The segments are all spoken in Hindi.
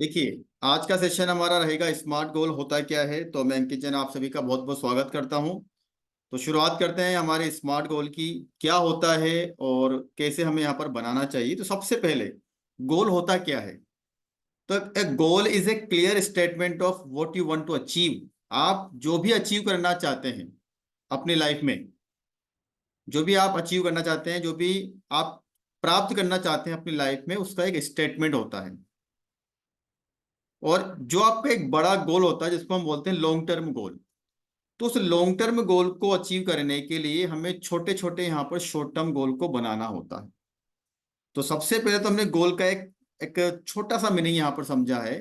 देखिए, आज का सेशन हमारा रहेगा स्मार्ट गोल होता क्या है। तो मैं अंकित जैन आप सभी का बहुत बहुत स्वागत करता हूं। तो शुरुआत करते हैं हमारे स्मार्ट गोल की। क्या होता है और कैसे हमें यहाँ पर बनाना चाहिए। तो सबसे पहले गोल होता क्या है। तो a goal is a clear statement of what you want to achieve. आप जो भी अचीव करना चाहते हैं अपनी लाइफ में, जो भी आप अचीव करना चाहते हैं, जो भी आप प्राप्त करना चाहते हैं अपनी लाइफ में, उसका एक स्टेटमेंट होता है। और जो आपका एक बड़ा गोल होता है जिसको हम बोलते हैं लॉन्ग टर्म गोल। तो उस लॉन्ग टर्म गोल को अचीव करने के लिए हमें छोटे छोटे यहाँ पर शॉर्ट टर्म गोल को बनाना होता है। तो सबसे पहले तो हमने गोल का एक एक छोटा सा मीनिंग यहाँ पर समझा है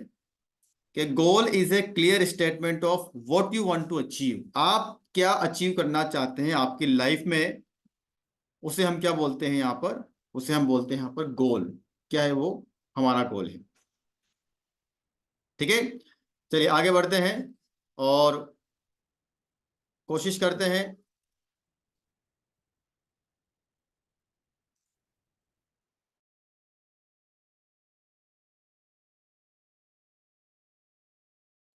कि goal is a clear statement of what you want to achieve. आप क्या अचीव करना चाहते हैं आपकी लाइफ में, उसे हम क्या बोलते हैं यहाँ पर, उसे हम बोलते हैं यहाँ पर गोल। क्या है वो? हमारा गोल है। ठीक है, चलिए आगे बढ़ते हैं और कोशिश करते हैं।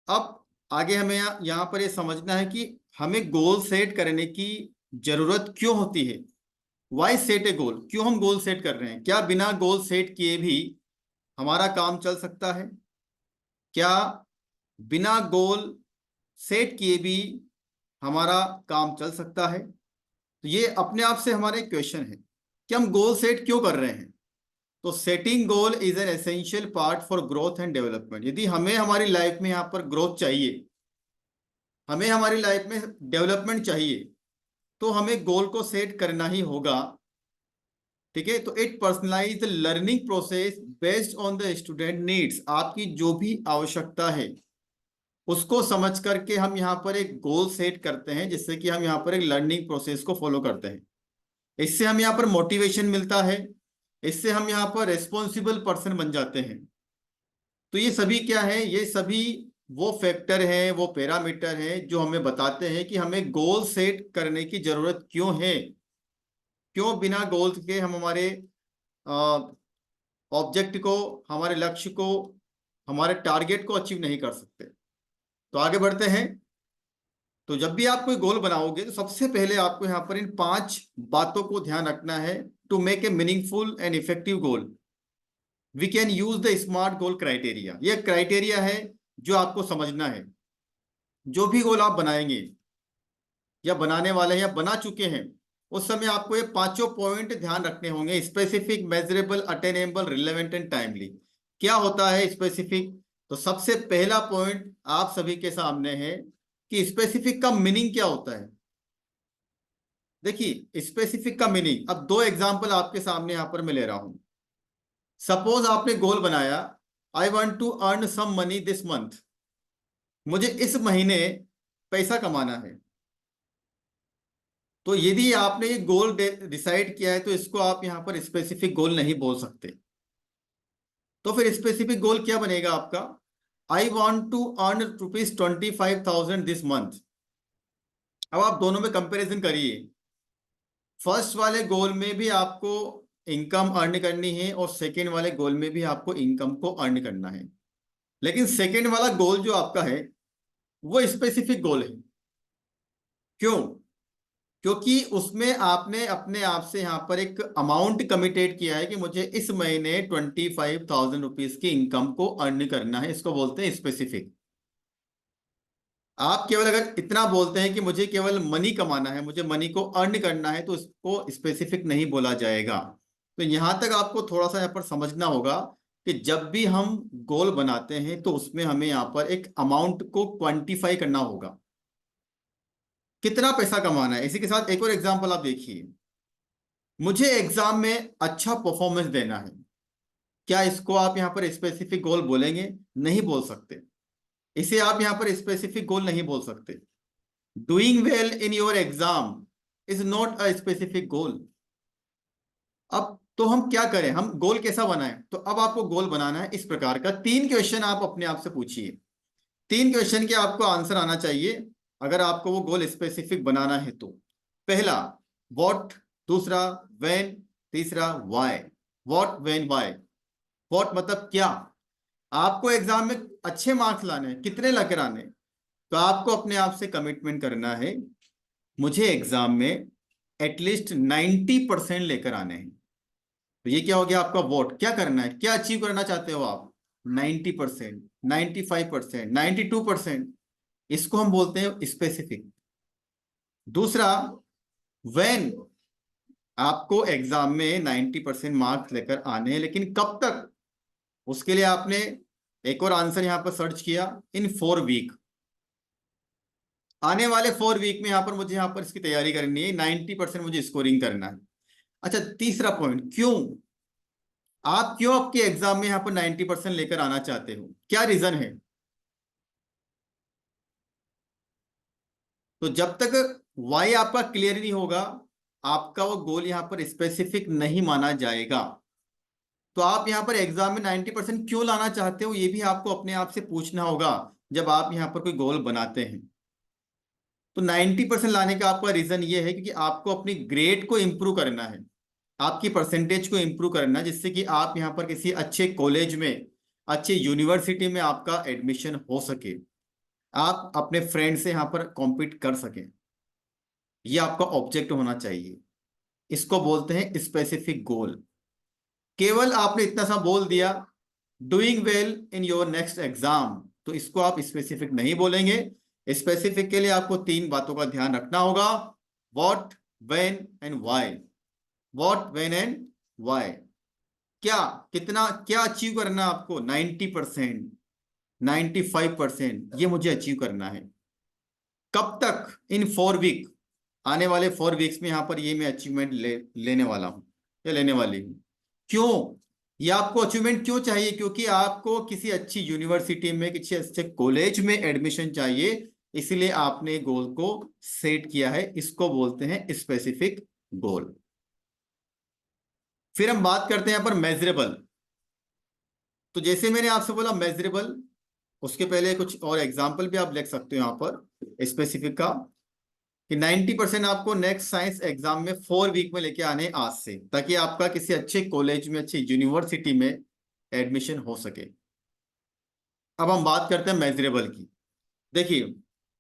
अब आगे हमें यहाँ पर ये समझना है कि हमें गोल सेट करने की जरूरत क्यों होती है। वाई सेट ए गोल, क्यों हम गोल सेट कर रहे हैं। क्या बिना गोल सेट किए भी हमारा काम चल सकता है? क्या बिना गोल सेट किए भी हमारा काम चल सकता है? तो ये अपने आप से हमारा एक क्वेश्चन है कि हम गोल सेट क्यों कर रहे हैं। तो setting goal is an essential part for growth and development. यदि हमें हमारी लाइफ में यहाँ पर ग्रोथ चाहिए, हमें हमारी लाइफ में डेवलपमेंट चाहिए, तो हमें गोल को सेट करना ही होगा। ठीक है, तो it personalise learning process based on the student needs. आपकी जो भी आवश्यकता है उसको समझ करके हम यहाँ पर एक गोल सेट करते हैं, जिससे कि हम यहाँ पर एक लर्निंग प्रोसेस को फॉलो करते हैं। इससे हम यहाँ पर मोटिवेशन मिलता है, इससे हम यहाँ पर रेस्पॉन्सिबल पर्सन बन जाते हैं। तो ये सभी क्या है, ये सभी वो फैक्टर हैं, वो पैरामीटर हैं जो हमें बताते हैं कि हमें गोल सेट करने की जरूरत क्यों है। क्यों बिना गोल के हम हमारे ऑब्जेक्ट को, हमारे लक्ष्य को, हमारे टारगेट को अचीव नहीं कर सकते। तो आगे बढ़ते हैं। तो जब भी आप कोई गोल बनाओगे तो सबसे पहले आपको यहाँ पर इन 5 बातों को ध्यान रखना है। To make a meaningful and effective goal we can use the smart goal criteria. ये क्राइटेरिया है जो आपको समझना है। जो भी गोल आप बनाएंगे या बनाने वाले हैं या बना चुके हैं, उस समय आपको ये पांचों पॉइंट ध्यान रखने होंगे। Specific, measurable, attainable, relevant and timely. क्या होता है स्पेसिफिक? तो सबसे पहला पॉइंट आप सभी के सामने है कि स्पेसिफिक का मीनिंग क्या होता है। देखिए, स्पेसिफिक का मीनिंग, अब 2 एग्जांपल आपके सामने यहां पर मैं ले रहा हूं। सपोज आपने गोल बनाया, I want to earn some money this month. मुझे इस महीने पैसा कमाना है। तो यदि आपने ये गोल डिसाइड किया है तो इसको आप यहां पर स्पेसिफिक गोल नहीं बोल सकते। तो फिर स्पेसिफिक गोल क्या बनेगा आपका? I want to earn ₹25,000 this month. अब आप दोनों में कंपैरिजन करिए। फर्स्ट वाले गोल में भी आपको इनकम अर्न करनी है और सेकेंड वाले गोल में भी आपको इनकम को अर्न करना है। लेकिन सेकेंड वाला गोल जो आपका है वो स्पेसिफिक गोल है। क्यों? क्योंकि उसमें आपने अपने आप से यहां पर एक अमाउंट कमिटेड किया है कि मुझे इस महीने ₹25,000 की इनकम को अर्न करना है। इसको बोलते हैं स्पेसिफिक। आप केवल अगर इतना बोलते हैं कि मुझे केवल मनी कमाना है, मुझे मनी को अर्न करना है, तो इसको स्पेसिफिक नहीं बोला जाएगा। तो यहां तक आपको थोड़ा सा यहाँ पर समझना होगा कि जब भी हम गोल बनाते हैं तो उसमें हमें यहाँ पर एक अमाउंट को क्वांटिफाई करना होगा। कितना पैसा कमाना है। इसी के साथ एक और एग्जांपल आप देखिए। मुझे एग्जाम में अच्छा परफॉर्मेंस देना है। क्या इसको आप यहाँ पर स्पेसिफिक गोल बोलेंगे? नहीं बोल सकते। इसे आप यहाँ पर स्पेसिफिक गोल नहीं बोल सकते। Doing well in your exam is not a specific goal. अब तो हम क्या करें, हम गोल कैसा बनाएं? तो अब आपको गोल बनाना है इस प्रकार का। 3 क्वेश्चन आप अपने आप से पूछिए। 3 क्वेश्चन के आपको आंसर आना चाहिए अगर आपको वो गोल स्पेसिफिक बनाना है तो। पहला व्हाट, दूसरा व्हेन, तीसरा why. What, when, why. What मतलब क्या, आपको एग्जाम में अच्छे मार्क्स लाने हैं, कितने लेकर आने हैं? तो आपको अपने आप से कमिटमेंट करना है, मुझे एग्जाम में एटलीस्ट 90% लेकर आने हैं। तो ये क्या हो गया आपका वोट, क्या करना है, क्या अचीव करना चाहते हो आप? 90%, 95%, 92%। इसको हम बोलते हैं स्पेसिफिक। दूसरा, व्हेन आपको एग्जाम में 90% मार्क्स लेकर आने हैं, लेकिन कब तक? उसके लिए आपने एक और आंसर यहां पर सर्च किया, इन 4 वीक। आने वाले 4 वीक में यहां पर मुझे यहां पर इसकी तैयारी करनी है, 90% मुझे स्कोरिंग करना है। अच्छा, तीसरा पॉइंट, क्यों आप क्यों आपके एग्जाम में यहां पर 90% लेकर आना चाहते हो, क्या रीजन है? तो जब तक वाई आपका क्लियर नहीं होगा, आपका वो गोल यहां पर स्पेसिफिक नहीं माना जाएगा। तो आप यहां पर एग्जाम में 90% क्यों लाना चाहते हो, ये भी आपको अपने आप से पूछना होगा जब आप यहां पर कोई गोल बनाते हैं। तो 90% लाने का आपका रीजन ये है क्योंकि आपको अपनी ग्रेड को इंप्रूव करना है, आपकी परसेंटेज को इंप्रूव करना है, जिससे कि आप यहाँ पर किसी अच्छे कॉलेज में, अच्छे यूनिवर्सिटी में आपका एडमिशन हो सके, आप अपने फ्रेंड से यहाँ पर कॉम्पीट कर सकें। ये आपका ऑब्जेक्ट होना चाहिए। इसको बोलते हैं स्पेसिफिक गोल। केवल आपने इतना सा बोल दिया, doing well in your next exam, तो इसको आप स्पेसिफिक नहीं बोलेंगे। स्पेसिफिक के लिए आपको 3 बातों का ध्यान रखना होगा, what, when and why. What, when and why. क्या, कितना, क्या अचीव करना है आपको? 90%, 95%, ये मुझे अचीव करना है। कब तक? इन 4 वीक। आने वाले 4 वीक्स में यहां पर ये मैं अचीवमेंट लेने वाला हूं या लेने वाली हूं। क्यों? ये आपको अचीवमेंट क्यों चाहिए? क्योंकि आपको किसी अच्छी यूनिवर्सिटी में, किसी अच्छे कॉलेज में एडमिशन चाहिए, इसलिए आपने गोल को सेट किया है। इसको बोलते हैं स्पेसिफिक गोल। फिर हम बात करते हैं यहां पर मेजरेबल। तो जैसे मैंने आपसे बोला मेजरेबल, उसके पहले कुछ और एग्जाम्पल भी आप लिख सकते हो यहां पर स्पेसिफिक का, कि 90% आपको नेक्स्ट साइंस एग्जाम में 4 वीक में लेके आने आज से, ताकि आपका किसी अच्छे कॉलेज में, अच्छी यूनिवर्सिटी में एडमिशन हो सके। अब हम बात करते हैं मेजरेबल की। देखिए,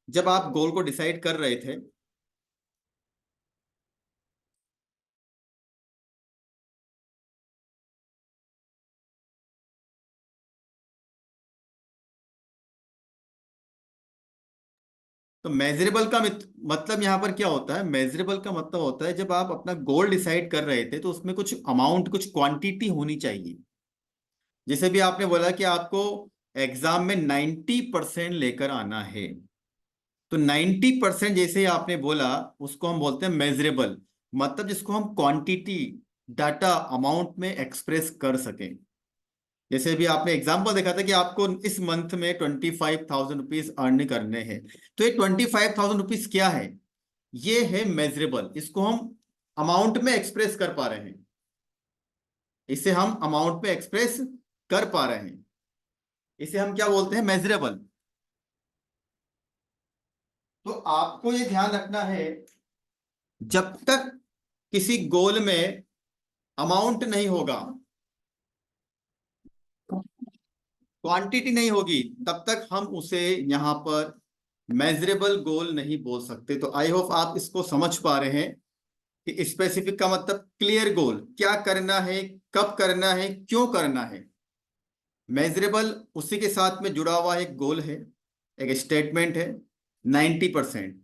जब आप गोल को डिसाइड कर रहे थे, तो मेजरेबल का मतलब यहां पर क्या होता है? मेजरेबल का मतलब होता है जब आप अपना गोल डिसाइड कर रहे थे तो उसमें कुछ अमाउंट, कुछ क्वांटिटी होनी चाहिए। जैसे भी आपने बोला कि आपको एग्जाम में 90% लेकर आना है, तो 90% जैसे ही आपने बोला, उसको हम बोलते हैं मेजरेबल। मतलब जिसको हम क्वांटिटी, डाटा, अमाउंट में एक्सप्रेस कर सकें। जैसे भी आपने एग्जाम्पल देखा था कि आपको इस मंथ में 25,000 रुपीज अर्न करने हैं, तो ये 25,000 रुपीज क्या है? ये है मेजरेबल। इसको हम अमाउंट में एक्सप्रेस कर पा रहे हैं, इसे हम अमाउंट में एक्सप्रेस कर पा रहे हैं, इसे हम क्या बोलते हैं? मेजरेबल। तो आपको ये ध्यान रखना है, जब तक किसी गोल में अमाउंट नहीं होगा, क्वांटिटी नहीं होगी, तब तक हम उसे यहां पर मेजरेबल गोल नहीं बोल सकते। तो आई होप आप इसको समझ पा रहे हैं कि स्पेसिफिक का मतलब क्लियर गोल, क्या करना है, कब करना है, क्यों करना है। मेजरेबल उसी के साथ में जुड़ा हुआ एक गोल है, एक स्टेटमेंट है। 90%,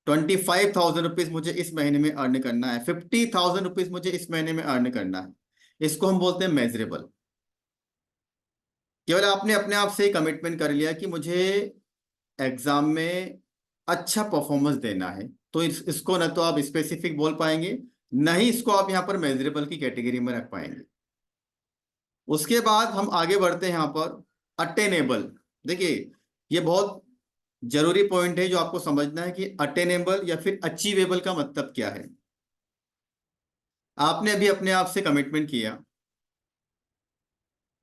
25,000 रुपीज मुझे इस महीने में अर्न करना है, 50,000 रुपीज मुझे इस महीने में अर्न करना है, इसको हम बोलते हैं मेजरेबल। केवल आपने अपने आप से कमिटमेंट कर लिया कि मुझे एग्जाम में अच्छा परफॉर्मेंस देना है, तो इसको ना तो आप स्पेसिफिक बोल पाएंगे, न ही इसको आप यहाँ पर मेजरेबल की कैटेगरी में रख पाएंगे। उसके बाद हम आगे बढ़ते हैं यहाँ पर अटेनेबल। देखिए, ये बहुत जरूरी पॉइंट है जो आपको समझना है कि अटेनेबल या फिर अचीवेबल का मतलब क्या है। आपने अभी अपने आप से कमिटमेंट किया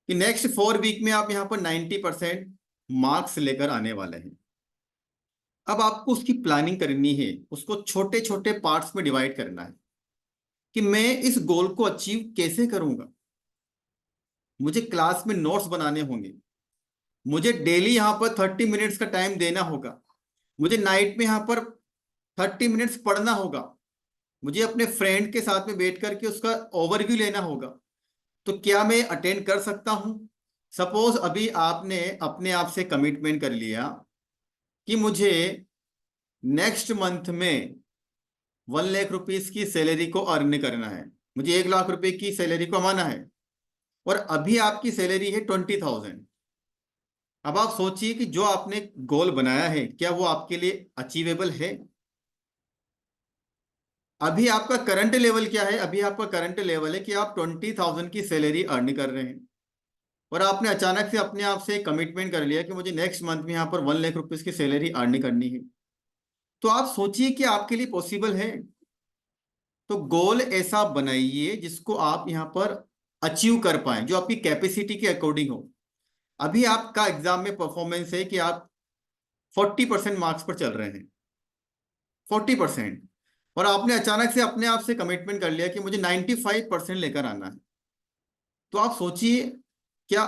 कि नेक्स्ट 4 वीक में आप यहाँ पर 90% मार्क्स लेकर आने वाले हैं। अब आपको उसकी प्लानिंग करनी है, उसको छोटे छोटे पार्ट्स में डिवाइड करना है कि मैं इस गोल को अचीव कैसे करूंगा। मुझे क्लास में नोट्स बनाने होंगे, मुझे डेली यहाँ पर 30 मिनट्स का टाइम देना होगा, मुझे नाइट में यहाँ पर 30 मिनट्स पढ़ना होगा, मुझे अपने फ्रेंड के साथ में बैठ करके उसका ओवरव्यू लेना होगा। तो क्या मैं अटेंड कर सकता हूं? सपोज अभी आपने अपने आप से कमिटमेंट कर लिया कि मुझे नेक्स्ट मंथ में 1 लाख रुपीज की सैलरी को अर्न करना है, मुझे 1 लाख रुपए की सैलरी को कमाना है, और अभी आपकी सैलरी है 20,000। अब आप सोचिए कि जो आपने गोल बनाया है क्या वो आपके लिए अचीवेबल है? अभी आपका करंट लेवल क्या है? अभी आपका करंट लेवल है कि आप 20,000 की सैलरी अर्न कर रहे हैं, और आपने अचानक से अपने आप से कमिटमेंट कर लिया कि मुझे नेक्स्ट मंथ में यहाँ पर 1 लाख रुपीज की सैलरी अर्न करनी है। तो आप सोचिए कि आपके लिए पॉसिबल है? तो गोल ऐसा बनाइए जिसको आप यहाँ पर अचीव कर पाए, जो आपकी कैपेसिटी के अकॉर्डिंग हो। अभी आपका एग्जाम में परफॉर्मेंस है कि आप 40% मार्क्स पर चल रहे हैं, 40%, और आपने अचानक से अपने आप से कमिटमेंट कर लिया कि मुझे 95% लेकर आना है। तो आप सोचिए, क्या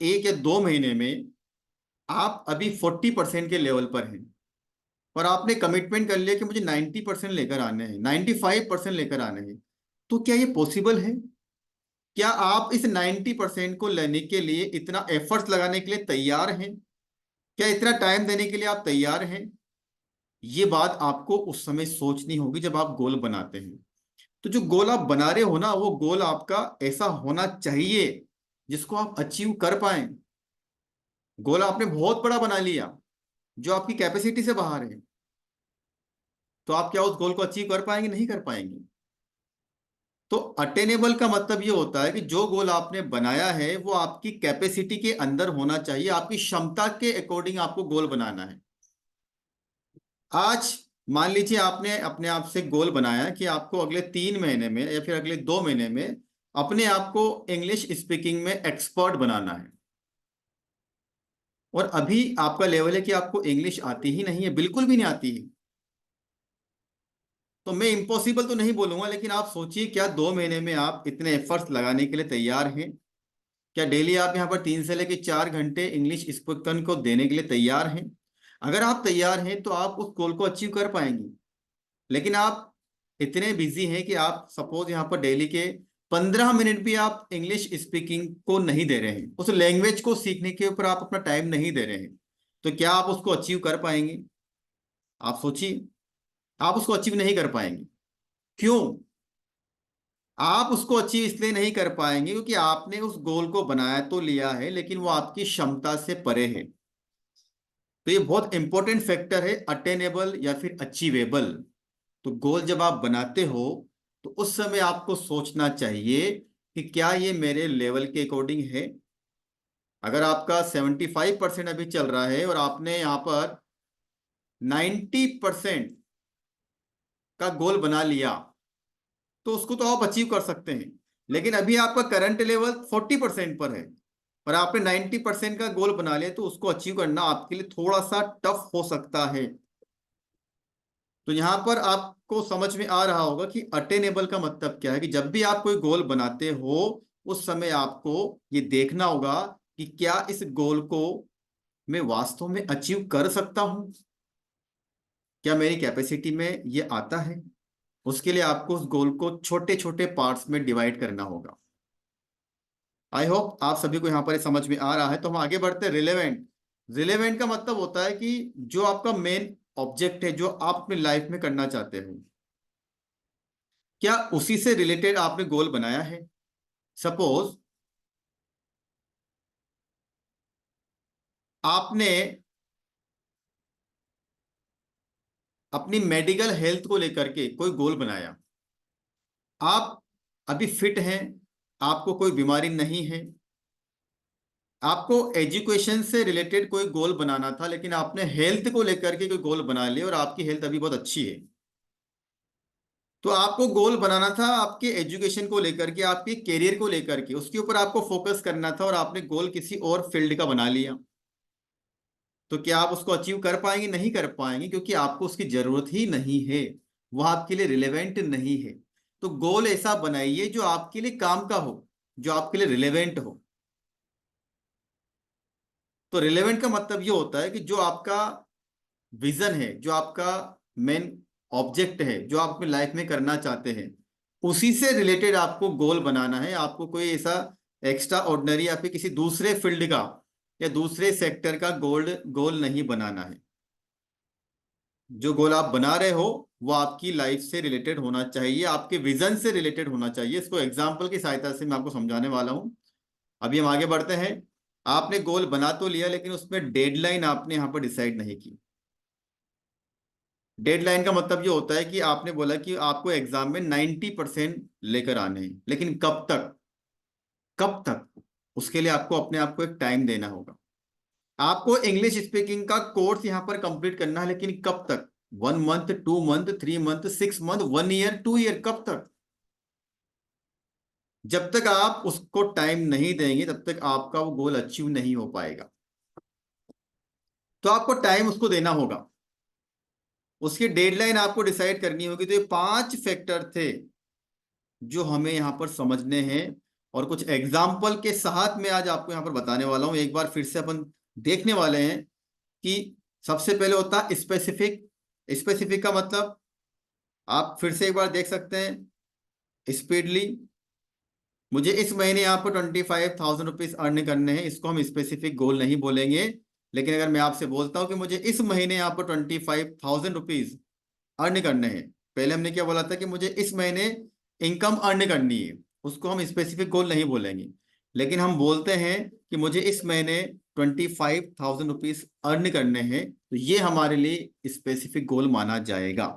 1 या 2 महीने में आप अभी 40% के लेवल पर हैं, और आपने कमिटमेंट कर लिया कि मुझे 90% लेकर आने हैं, 95% लेकर आने हैं। तो क्या ये पॉसिबल है? क्या आप इस 90% को लेने के लिए इतना एफर्ट्स लगाने के लिए तैयार हैं? क्या इतना टाइम देने के लिए आप तैयार हैं? ये बात आपको उस समय सोचनी होगी जब आप गोल बनाते हैं। तो जो गोल आप बना रहे हो ना, वो गोल आपका ऐसा होना चाहिए जिसको आप अचीव कर पाए। गोल आपने बहुत बड़ा बना लिया जो आपकी कैपेसिटी से बाहर है, तो आप क्या उस गोल को अचीव कर पाएंगे? नहीं कर पाएंगे। तो अटेनेबल का मतलब ये होता है कि जो गोल आपने बनाया है वो आपकी कैपेसिटी के अंदर होना चाहिए, आपकी क्षमता के अकॉर्डिंग आपको गोल बनाना है। आज मान लीजिए आपने अपने आप से गोल बनाया कि आपको अगले 3 महीने में या फिर अगले 2 महीने में अपने आप को इंग्लिश स्पीकिंग में एक्सपर्ट बनाना है, और अभी आपका लेवल है कि आपको इंग्लिश आती ही नहीं है, बिल्कुल भी नहीं आती है। तो मैं इम्पॉसिबल तो नहीं बोलूंगा, लेकिन आप सोचिए, क्या 2 महीने में आप इतने एफर्ट्स लगाने के लिए तैयार हैं? क्या डेली आप यहाँ पर 3 से लेकर 4 घंटे इंग्लिश स्पीकिंग को देने के लिए तैयार हैं? अगर आप तैयार हैं तो आप उस गोल को अचीव कर पाएंगे। लेकिन आप इतने बिजी हैं कि आप सपोज यहाँ पर डेली के 15 मिनट भी आप इंग्लिश स्पीकिंग को नहीं दे रहे हैं, उस लैंग्वेज को सीखने के ऊपर आप अपना टाइम नहीं दे रहे हैं, तो क्या आप उसको अचीव कर पाएंगे? आप सोचिए, आप उसको अचीव नहीं कर पाएंगे। क्यों? आप उसको अचीव इसलिए नहीं कर पाएंगे क्योंकि आपने उस गोल को बनाया तो लिया है, लेकिन वो आपकी क्षमता से परे है। तो ये बहुत इंपॉर्टेंट फैक्टर है, अटेनेबल या फिर अचीवेबल। तो गोल जब आप बनाते हो तो उस समय आपको सोचना चाहिए कि क्या ये मेरे लेवल के अकॉर्डिंग है। अगर आपका 75% अभी चल रहा है और आपने यहाँ पर 90% का गोल बना लिया, तो उसको तो आप अचीव कर सकते हैं। लेकिन अभी आपका करंट लेवल 40% पर है और आपने 90% का गोल बना लिया, तो उसको अचीव करना आपके लिए थोड़ा सा टफ हो सकता है। तो यहां पर आपको समझ में आ रहा होगा कि अटेनेबल का मतलब क्या है, कि जब भी आप कोई गोल बनाते हो उस समय आपको ये देखना होगा कि क्या इस गोल को मैं वास्तव में अचीव कर सकता हूं, क्या मेरी कैपेसिटी में ये आता है। उसके लिए आपको उस गोल को छोटे छोटे पार्ट्स में डिवाइड करना होगा। आई होप आप सभी को यहाँ पर ये समझ में आ रहा है। तो हम आगे बढ़ते हैं। रिलेवेंट। रिलेवेंट का मतलब होता है कि जो आपका मेन ऑब्जेक्ट है, जो आप अपनी लाइफ में करना चाहते हो, क्या उसी से रिलेटेड आपने गोल बनाया है। सपोज आपने अपनी मेडिकल हेल्थ को लेकर के कोई गोल बनाया, आप अभी फिट हैं, आपको कोई बीमारी नहीं है, आपको एजुकेशन से रिलेटेड कोई गोल बनाना था, लेकिन आपने हेल्थ को लेकर के कोई गोल बना लिया और आपकी हेल्थ अभी बहुत अच्छी है। तो आपको गोल बनाना था आपके एजुकेशन को लेकर के, आपके करियर को लेकर के, उसके ऊपर आपको फोकस करना था, और आपने गोल किसी और फील्ड का बना लिया। तो क्या आप उसको अचीव कर पाएंगे? नहीं कर पाएंगे, क्योंकि आपको उसकी जरूरत ही नहीं है, वह आपके लिए रिलेवेंट नहीं है। तो गोल ऐसा बनाइए जो आपके लिए काम का हो, जो आपके लिए रिलेवेंट हो। तो रिलेवेंट का मतलब ये होता है कि जो आपका विजन है, जो आपका मेन ऑब्जेक्ट है, जो आप अपनी लाइफ में करना चाहते हैं, उसी से रिलेटेड आपको गोल बनाना है। आपको कोई ऐसा एक्स्ट्रा ऑर्डिनरी या फिर किसी दूसरे फील्ड का या दूसरे सेक्टर का गोल नहीं बनाना है। जो गोल आप बना रहे हो वो आपकी लाइफ से रिलेटेड होना चाहिए, आपके विजन से रिलेटेड होना चाहिए। इसको एग्जाम्पल की सहायता से मैं आपको समझाने वाला हूं। अभी हम आगे बढ़ते हैं। आपने गोल बना तो लिया, लेकिन उसमें डेडलाइन आपने यहां पर डिसाइड नहीं की। डेडलाइन का मतलब ये होता है कि आपने बोला कि आपको एग्जाम में 90% लेकर आने हैं, लेकिन कब तक, कब तक? उसके लिए आपको अपने आप को एक टाइम देना होगा। आपको इंग्लिश स्पीकिंग का कोर्स यहां पर कंप्लीट करना है, लेकिन कब तक? 1 month, 2 month, 3 month, 6 month, 1 year, 2 year, कब तक? जब तक आप उसको टाइम नहीं देंगे तब तक आपका वो गोल अचीव नहीं हो पाएगा। तो आपको टाइम उसको देना होगा, उसकी डेडलाइन आपको डिसाइड करनी होगी। तो ये 5 फैक्टर थे जो हमें यहाँ पर समझने हैं, और कुछ एग्जाम्पल के साथ में आज आपको यहाँ पर बताने वाला हूँ। एक बार फिर से अपन देखने वाले हैं कि सबसे पहले होता है स्पेसिफिक। स्पेसिफिक का मतलब आप फिर से एक बार देख सकते हैं स्पीडली। मुझे इस महीने यहाँ पर 25,000 रुपीज अर्न करने हैं, इसको हम स्पेसिफिक गोल नहीं बोलेंगे। लेकिन अगर मैं आपसे बोलता हूँ कि मुझे इस महीने यहाँ पर 25,000 रुपीज अर्न करने हैं, पहले हमने क्या बोला था कि मुझे इस महीने इनकम अर्न करनी है, उसको हम स्पेसिफिक गोल नहीं बोलेंगे। लेकिन हम बोलते हैं कि मुझे इस महीने 25,000 रुपीज अर्न करने हैं, तो ये हमारे लिए स्पेसिफिक गोल माना जाएगा।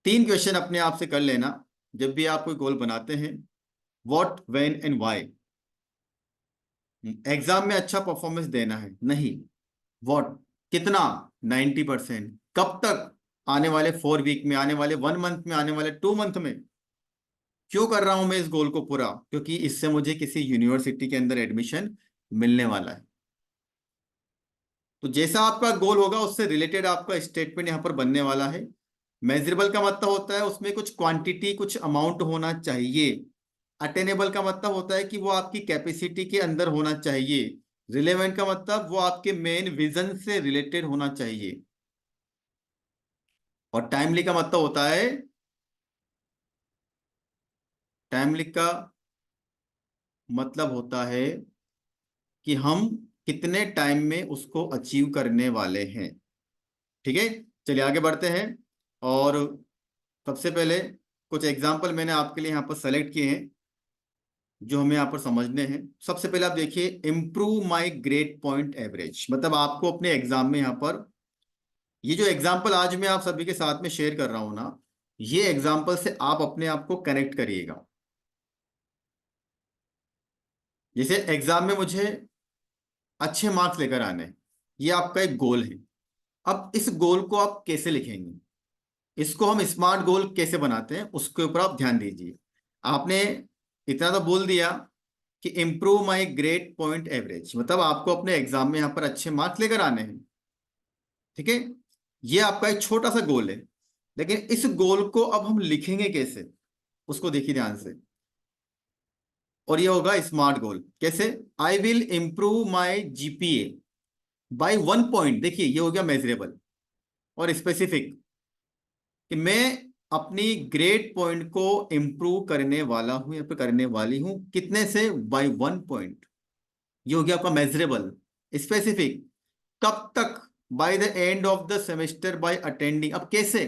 3 क्वेश्चन अपने आप से कर लेना जब भी आप कोई गोल बनाते हैं। What, when and why. Exam में अच्छा परफॉर्मेंस देना है, नहीं। व्हाट, कितना? 90%। कब तक? आने वाले 4 वीक में, आने वाले 1 मंथ में, आने वाले 2 मंथ में। क्यों कर रहा हूं मैं इस गोल को पूरा? क्योंकि इससे मुझे किसी यूनिवर्सिटी के अंदर एडमिशन मिलने वाला है। तो जैसा आपका गोल होगा उससे रिलेटेड आपका स्टेटमेंट यहां पर बनने वाला है। मेजरेबल का मतलब होता है उसमें कुछ क्वांटिटी, कुछ अमाउंट होना चाहिए। अटेनेबल का मतलब होता है कि वो आपकी कैपेसिटी के अंदर होना चाहिए। रिलेवेंट का मतलब वो आपके मेन विजन से रिलेटेड होना चाहिए। और टाइमली का मतलब होता है, टाइमली का मतलब होता है कि हम कितने टाइम में उसको अचीव करने वाले हैं। ठीक है, चलिए आगे बढ़ते हैं। और सबसे पहले कुछ एग्जाम्पल मैंने आपके लिए यहाँ पर सेलेक्ट किए हैं जो हमें यहाँ पर समझने हैं। सबसे पहले आप देखिए, improve my grade point average. मतलब आपको अपने एग्जाम में यहाँ पर, ये जो एग्जाम्पल आज मैं आप सभी के साथ में शेयर कर रहा हूं ना, ये एग्जाम्पल से आप अपने आप को कनेक्ट करिएगा। जैसे एग्जाम में मुझे अच्छे मार्क्स लेकर आने हैं, ये आपका एक गोल है। अब इस गोल को आप कैसे लिखेंगे, इसको हम स्मार्ट गोल कैसे बनाते हैं, उसके ऊपर आप ध्यान दीजिए। आपने इतना तो बोल दिया कि इंप्रूव माई ग्रेड पॉइंट एवरेज, मतलब आपको अपने एग्जाम में यहां पर अच्छे मार्क्स लेकर आने हैं। ठीक है, ये आपका एक छोटा सा गोल है। लेकिन इस गोल को अब हम लिखेंगे कैसे, उसको देखिए ध्यान से। और ये होगा स्मार्ट गोल। कैसे? I will improve my GPA by 1 point. देखिए ये हो गया मेजरेबल। और स्पेसिफिक कि मैं अपनी ग्रेड पॉइंट को इंप्रूव करने वाला हूं या फिर करने वाली हूं, कितने से? By 1 point. ये हो गया आपका मेजरेबल। स्पेसिफिक, कब तक? By the end of the semester by attending. अब कैसे?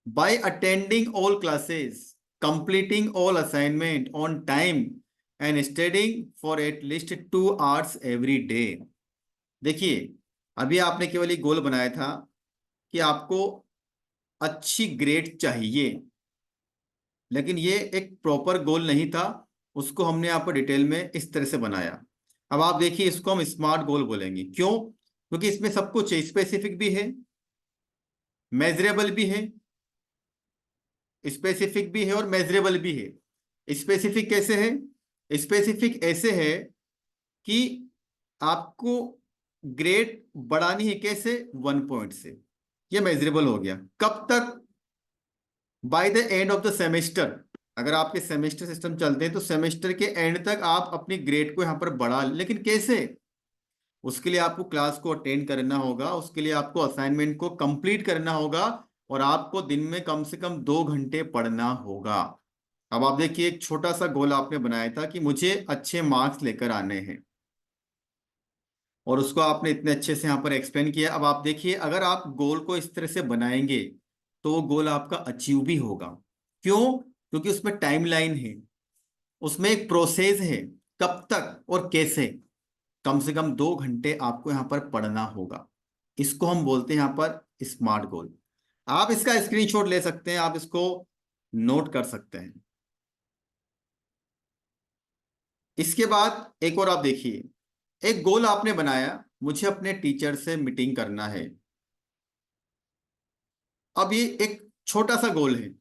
By attending all classes, completing all assignment on time and studying for at least 2 hours every day. देखिए, अभी आपने केवल एक गोल बनाया था कि आपको अच्छी ग्रेड चाहिए, लेकिन ये एक प्रॉपर गोल नहीं था। उसको हमने यहाँ पर डिटेल में इस तरह से बनाया। अब आप देखिए, इसको हम स्मार्ट गोल बोलेंगे। क्यों? क्योंकि इसमें सब कुछ स्पेसिफिक भी है, मेजरेबल भी है, स्पेसिफिक भी है और मेजरेबल भी है। स्पेसिफिक कैसे है? स्पेसिफिक ऐसे है कि आपको ग्रेड बढ़ानी है। कैसे? 1 पॉइंट से। ये मेजरेबल हो गया। कब तक? By the end of the semester. अगर आपके सेमेस्टर सिस्टम चलते हैं तो सेमेस्टर के एंड तक आप अपनी ग्रेड को यहां पर बढ़ा लें। लेकिन कैसे? उसके लिए आपको क्लास को अटेंड करना होगा, उसके लिए आपको असाइनमेंट को कंप्लीट करना होगा, और आपको दिन में कम से कम 2 घंटे पढ़ना होगा। अब आप देखिए, एक छोटा सा गोल आपने बनाया था कि मुझे अच्छे मार्क्स लेकर आने हैं, और उसको आपने इतने अच्छे से यहाँ पर एक्सप्लेन किया। अब आप देखिए, अगर आप गोल को इस तरह से बनाएंगे तो वो गोल आपका अचीव भी होगा। क्यों? क्योंकि उसमें टाइमलाइन है, उसमें एक प्रोसेस है, कब तक और कैसे। कम से कम 2 घंटे आपको यहाँ पर पढ़ना होगा। इसको हम बोलते हैं यहाँ पर स्मार्ट गोल। आप इसका स्क्रीनशॉट ले सकते हैं, आप इसको नोट कर सकते हैं। इसके बाद एक और आप देखिए, एक गोल आपने बनाया, मुझे अपने टीचर से मीटिंग करना है। अब ये एक छोटा सा गोल है,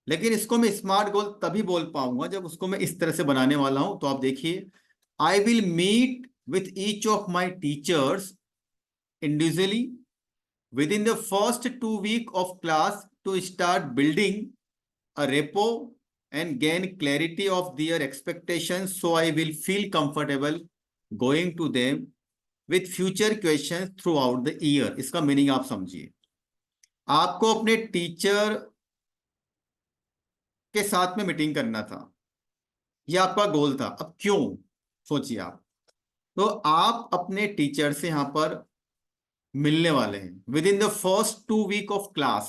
लेकिन इसको मैं स्मार्ट गोल तभी बोल पाऊंगा जब उसको मैं इस तरह से बनाने वाला हूं। तो आप देखिए, I will meet with each of my teachers individually within the first 2 week of class to start building a repo and gain clarity of their expectations, so I will feel comfortable going to them with future questions throughout the year। इसका मीनिंग आप समझिए, आपको अपने टीचर के साथ में मीटिंग करना था, ये आपका गोल था। अब क्यों, सोचिए आप। तो आप अपने टीचर से यहां पर मिलने वाले हैं with in the first 2 week of class.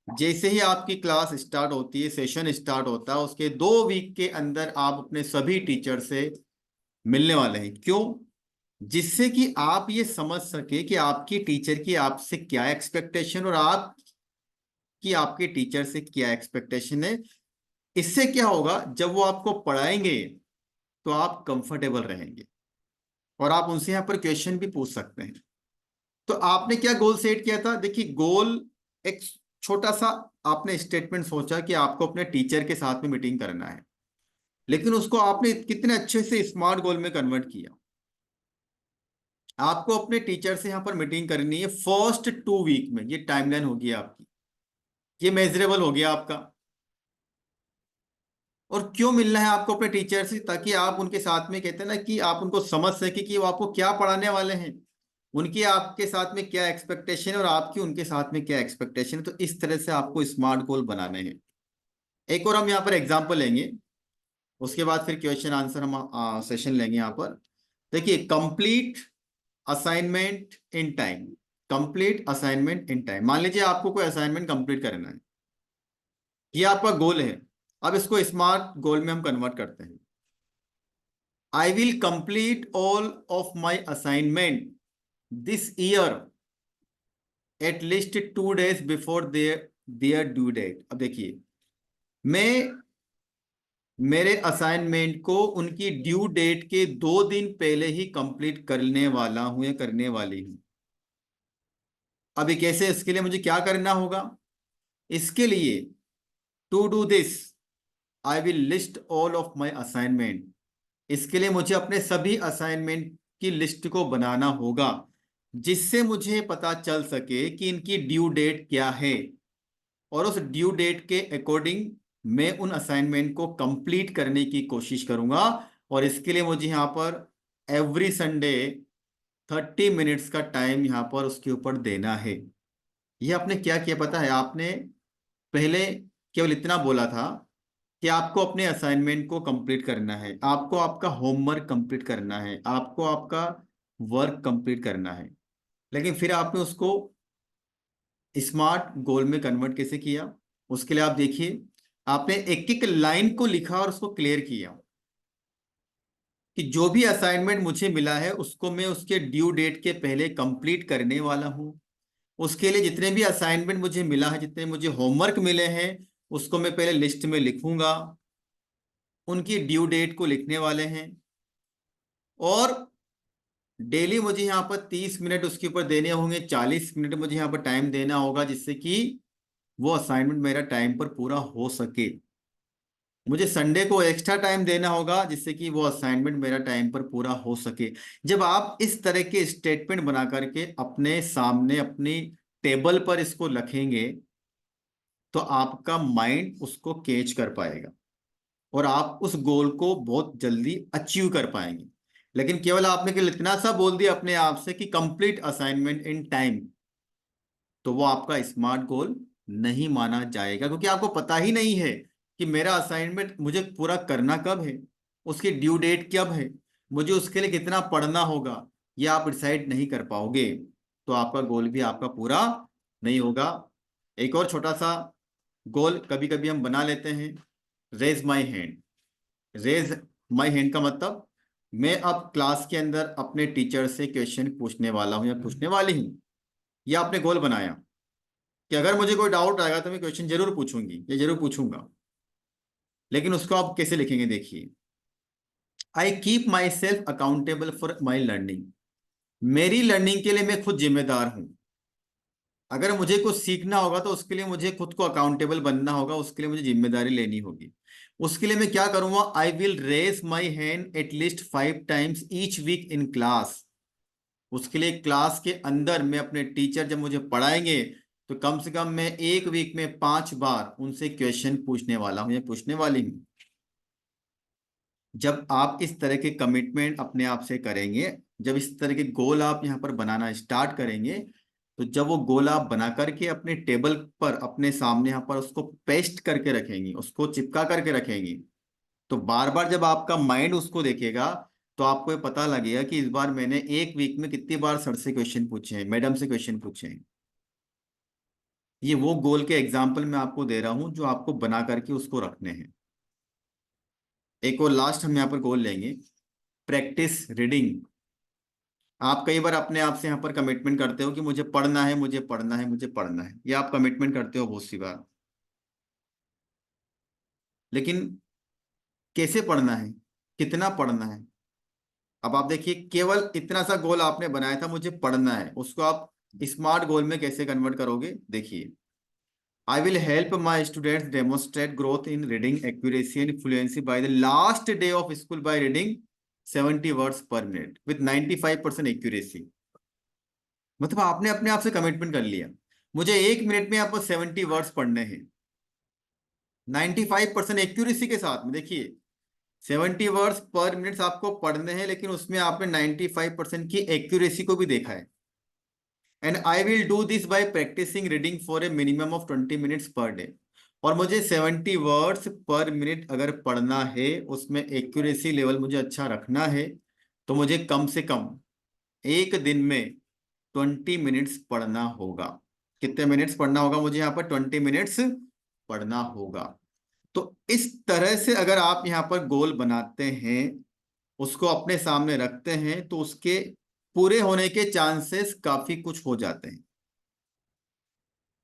जैसे ही आपकी क्लास स्टार्ट होती है, सेशन स्टार्ट होता है, उसके 2 week के अंदर आप अपने सभी टीचर से मिलने वाले हैं। क्यों? जिससे कि आप ये समझ सके कि आपकी टीचर की आपसे क्या एक्सपेक्टेशन, और आपकी आपके टीचर से क्या एक्सपेक्टेशन है। इससे क्या होगा, जब वो आपको पढ़ाएंगे तो आप कंफर्टेबल रहेंगे, और आप उनसे यहाँ पर क्वेश्चन भी पूछ सकते हैं। तो आपने क्या गोल सेट किया था? देखिए, गोल एक छोटा सा आपने स्टेटमेंट सोचा कि आपको अपने टीचर के साथ में मीटिंग करना है, लेकिन उसको आपने कितने अच्छे से स्मार्ट गोल में कन्वर्ट किया। आपको अपने टीचर से यहाँ पर मीटिंग करनी है फर्स्ट 2 week में, ये टाइमलाइन होगी आपकी, ये मेजरेबल हो गया आपका। और क्यों मिलना है आपको अपने टीचर से? ताकि आप उनके साथ में, कहते हैं ना, कि आप उनको समझ सके कि वो आपको क्या पढ़ाने वाले हैं, उनकी आपके साथ में क्या एक्सपेक्टेशन है और आपकी उनके साथ में क्या एक्सपेक्टेशन है। तो इस तरह से आपको स्मार्ट गोल बनाने हैं। एक और हम यहाँ पर एग्जाम्पल लेंगे, उसके बाद फिर क्वेश्चन आंसर हम सेशन लेंगे यहाँ पर। देखिए, complete assignment in time. Complete assignment in time, मान लीजिए आपको कोई असाइनमेंट कंप्लीट करना है, ये आपका गोल है। अब इसको स्मार्ट गोल में हम कन्वर्ट करते हैं। I will complete all of my assignment this year at least 2 days before their due date. अब देखिए, मैं मेरे असाइनमेंट को उनकी ड्यू डेट के 2 दिन पहले ही कंप्लीट करने वाला हूं या करने वाली हूं। अभी कैसे? इसके लिए मुझे क्या करना होगा? इसके लिए, to do this I will list all of my assignment. इसके लिए मुझे अपने सभी असाइनमेंट की लिस्ट को बनाना होगा, जिससे मुझे पता चल सके कि इनकी ड्यू डेट क्या है, और उस ड्यू डेट के अकॉर्डिंग मैं उन असाइनमेंट को कंप्लीट करने की कोशिश करूंगा। और इसके लिए मुझे यहाँ पर एवरी संडे 30 मिनट्स का टाइम यहाँ पर उसके ऊपर देना है। ये आपने क्या किया पता है? आपने पहले केवल इतना बोला था कि आपको अपने असाइनमेंट को कंप्लीट करना है, आपको आपका होमवर्क कंप्लीट करना है, आपको आपका वर्क कंप्लीट करना है। लेकिन फिर आपने उसको स्मार्ट गोल में कन्वर्ट कैसे किया? उसके लिए आप देखिए, आपने एक एक लाइन को लिखा और उसको क्लियर किया कि जो भी असाइनमेंट मुझे मिला है उसको मैं उसके ड्यू डेट के पहले कंप्लीट करने वाला हूं। उसके लिए जितने भी असाइनमेंट मुझे मिला है, जितने मुझे होमवर्क मिले हैं, उसको मैं पहले लिस्ट में लिखूंगा, उनकी ड्यू डेट को लिखने वाले हैं, और डेली मुझे यहाँ पर 30 मिनट उसके ऊपर देने होंगे, 40 मिनट मुझे यहाँ पर टाइम देना होगा, जिससे कि वो असाइनमेंट मेरा टाइम पर पूरा हो सके। मुझे संडे को एक्स्ट्रा टाइम देना होगा, जिससे कि वो असाइनमेंट मेरा टाइम पर पूरा हो सके। जब आप इस तरह के स्टेटमेंट बना करके अपने सामने अपनी टेबल पर इसको रखेंगे, तो आपका माइंड उसको कैच कर पाएगा, और आप उस गोल को बहुत जल्दी अचीव कर पाएंगे। लेकिन केवल आपने केवल इतना सा बोल दिया अपने आप से कि कंप्लीट असाइनमेंट इन टाइम, तो वो आपका स्मार्ट गोल नहीं माना जाएगा, क्योंकि आपको पता ही नहीं है कि मेरा असाइनमेंट मुझे पूरा करना कब है, उसकी ड्यू डेट कब है, मुझे उसके लिए कितना पढ़ना होगा, ये आप डिसाइड नहीं कर पाओगे, तो आपका गोल भी आपका पूरा नहीं होगा। एक और छोटा सा गोल कभी कभी हम बना लेते हैं, raise my hand. Raise my hand का मतलब मैं अब क्लास के अंदर अपने टीचर से क्वेश्चन पूछने वाला हूं या पूछने वाली हूं। या आपने गोल बनाया कि अगर मुझे कोई डाउट आएगा तो मैं क्वेश्चन जरूर पूछूंगी या जरूर पूछूंगा। लेकिन उसको आप कैसे लिखेंगे, देखिए, I keep my self accountable for my learning. मेरी लर्निंग के लिए मैं खुद जिम्मेदार हूं। अगर मुझे कुछ सीखना होगा तो उसके लिए मुझे खुद को अकाउंटेबल बनना होगा, उसके लिए मुझे जिम्मेदारी लेनी होगी। उसके लिए मैं क्या करूंगा, I will raise my hand at least 5 times each week in class. उसके लिए क्लास के अंदर मैं अपने टीचर जब मुझे पढ़ाएंगे तो कम से कम मैं एक वीक में 5 बार उनसे क्वेश्चन पूछने वाला हूं या पूछने वाली हूं। जब आप इस तरह के कमिटमेंट अपने आप से करेंगे, जब इस तरह के गोल आप यहाँ पर बनाना स्टार्ट करेंगे, तो जब वो गोल आप बना करके अपने टेबल पर अपने सामने यहाँ पर उसको पेस्ट करके रखेंगे, उसको चिपका करके रखेंगे, तो बार बार जब आपका माइंड उसको देखेगा तो आपको ये पता लगेगा कि इस बार मैंने एक वीक में कितनी बार सर से क्वेश्चन पूछे हैं, मैडम से क्वेश्चन पूछे हैं। ये वो गोल के एग्जाम्पल मैं आपको दे रहा हूं जो आपको बना करके उसको रखने हैं। एक और लास्ट हम यहाँ पर गोल लेंगे, प्रैक्टिस रीडिंग। आप कई बार अपने आप से यहाँ पर कमिटमेंट करते हो कि मुझे पढ़ना है, मुझे पढ़ना है, मुझे पढ़ना है, ये आप कमिटमेंट करते हो बहुत सी बार। लेकिन कैसे पढ़ना है, कितना पढ़ना है? अब आप देखिए, केवल इतना सा गोल आपने बनाया था, मुझे पढ़ना है, उसको आप स्मार्ट गोल में कैसे कन्वर्ट करोगे, देखिए, I will help my students demonstrate growth in reading accuracy and fluency by the last day of school by reading 70 words पर मिनट विथ 95% एक्यूरेसी। मतलब आपने अपने आप से कमिटमेंट कर लिया, मुझे 1 मिनट में आपको 70 वर्ड्स पढ़ने हैं 95% एक्यूरेसी के साथ में। देखिए, 70 वर्ड्स पर मिनट आपको पढ़ने हैं, लेकिन उसमें आपने 95% की एक्यूरेसी को भी देखा है। And I will do this by practising reading for a minimum of 20 minutes per day. और मुझे 70 वर्ड्स पर मिनट अगर पढ़ना है, उसमें एक्यूरेसी लेवल मुझे अच्छा रखना है, तो मुझे कम से कम एक दिन में 20 मिनट्स पढ़ना होगा। कितने मिनट्स पढ़ना होगा मुझे यहाँ पर? 20 मिनट्स पढ़ना होगा। तो इस तरह से अगर आप यहाँ पर गोल बनाते हैं, उसको अपने सामने रखते हैं, तो उसके पूरे होने के चांसेस काफी कुछ हो जाते हैं।